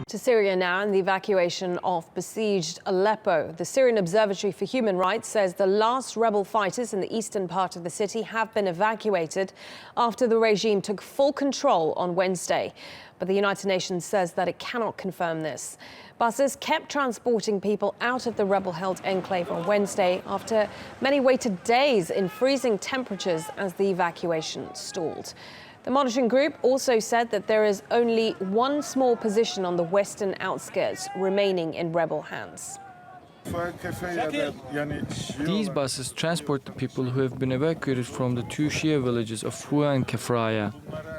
To Syria now and the evacuation of besieged Aleppo. The Syrian Observatory for Human Rights says the last rebel fighters in the eastern part of the city have been evacuated after the regime took full control on Wednesday. But the United Nations says that it cannot confirm this. Buses kept transporting people out of the rebel-held enclave on Wednesday after many waited days in freezing temperatures as the evacuation stalled. The monitoring group also said that there is only one small position on the western outskirts remaining in rebel hands. These buses transport the people who have been evacuated from the two Shia villages of Fua and Kafraya.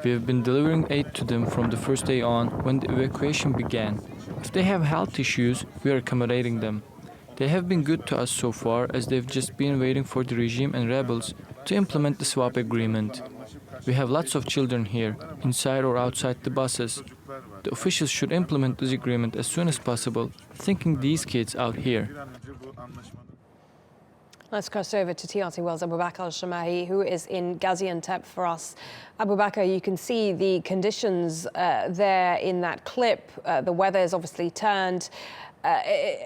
We have been delivering aid to them from the first day on when the evacuation began. If they have health issues, we are accommodating them. They have been good to us so far, as they've just been waiting for the regime and rebels to implement the swap agreement. We have lots of children here, inside or outside the buses. The officials should implement this agreement as soon as possible, thinking these kids out here. Let's cross over to TRT World's Abubakr al Shamahi, who is in Gaziantep for us. Abubakr, you can see the conditions there in that clip. The weather is obviously turned.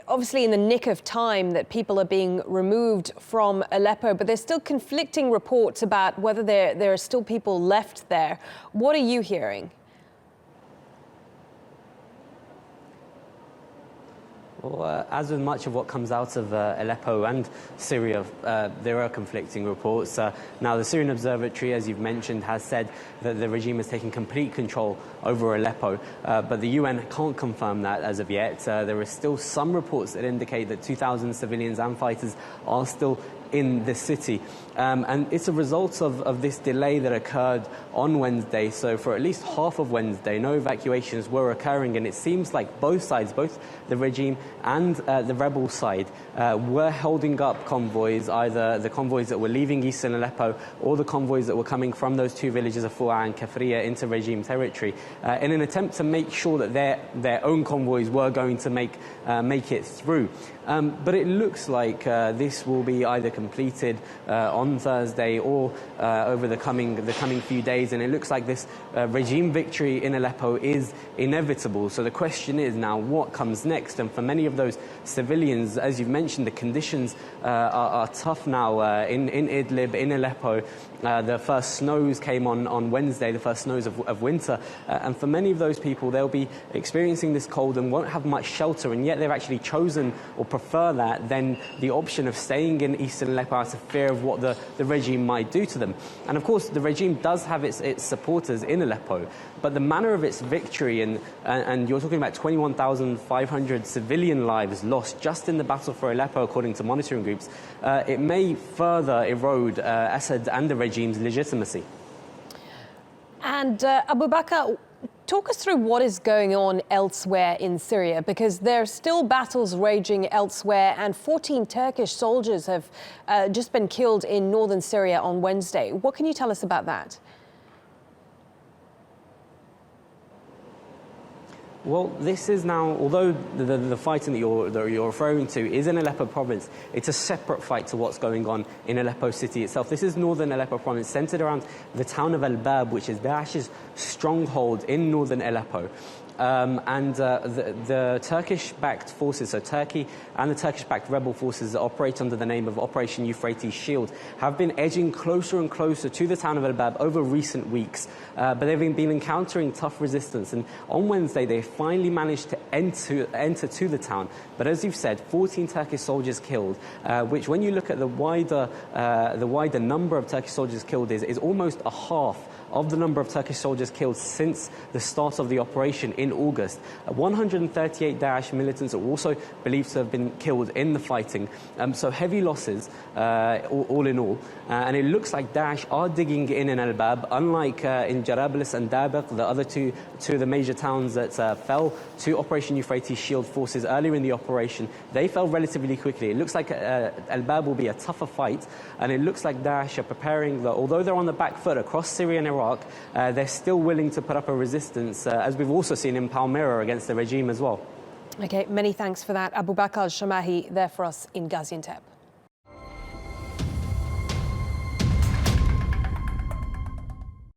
Obviously in the nick of time that people are being removed from Aleppo, but there's still conflicting reports about whether there are still people left there. What are you hearing? Well, as with much of what comes out of Aleppo and Syria, there are conflicting reports. Now, the Syrian Observatory, as you've mentioned, has said that the regime has taken complete control over Aleppo, but the UN can't confirm that as of yet. There are still some reports that indicate that 2,000 civilians and fighters are still in the city. And it's a result of this delay that occurred on Wednesday. So for at least half of Wednesday, no evacuations were occurring. And it seems like both sides, both the regime and the rebel side, were holding up convoys, either the convoys that were leaving eastern Aleppo or the convoys that were coming from those two villages of Fua and Kafriya into regime territory, in an attempt to make sure that their own convoys were going to make it through. But it looks like this will be either completed on Thursday or over the coming few days, and it looks like this regime victory in Aleppo is inevitable. So the question is now, what comes next? And for many of those civilians, as you've mentioned, the conditions are tough now in Idlib, in Aleppo. The first snows came on Wednesday, the first snows of winter, and for many of those people, they'll be experiencing this cold and won't have much shelter, and yet they've actually chosen or prefer that than the option of staying in eastern Aleppo out of fear of what the regime might do to them. And of course, the regime does have its supporters in Aleppo, but the manner of its victory, and you're talking about 21,500 civilian lives lost just in the battle for Aleppo, according to monitoring groups, it may further erode Assad and the regime's legitimacy. And Abubakr, talk us through what is going on elsewhere in Syria, because there are still battles raging elsewhere, and 14 Turkish soldiers have just been killed in northern Syria on Wednesday. What can you tell us about that? Well, this is now, although the fighting that you're referring to is in Aleppo province, it's a separate fight to what's going on in Aleppo city itself. This is northern Aleppo province, centered around the town of Al-Bab, which is Daesh's stronghold in northern Aleppo. The Turkish-backed forces, so Turkey and the Turkish-backed rebel forces that operate under the name of Operation Euphrates Shield, have been edging closer and closer to the town of Al-Bab over recent weeks. But they've been encountering tough resistance. And on Wednesday, they finally managed to enter to the town. But as you've said, 14 Turkish soldiers killed, which when you look at the wider number of Turkish soldiers killed is almost a half of the number of Turkish soldiers killed since the start of the operation in August. 138 Daesh militants are also believed to have been killed in the fighting. So heavy losses all in all. And it looks like Daesh are digging in Al-Bab, unlike in Jarablus and Dabiq, the other two of the major towns that fell to Operation Euphrates Shield forces earlier in the operation. They fell relatively quickly. It looks like Al-Bab will be a tougher fight, and it looks like Daesh are preparing, although they're on the back foot across Syria and Iraq, they're still willing to put up a resistance, as we've also seen in Palmyra against the regime as well. Okay, many thanks for that. Abubakr al Shamahi there for us in Gaziantep.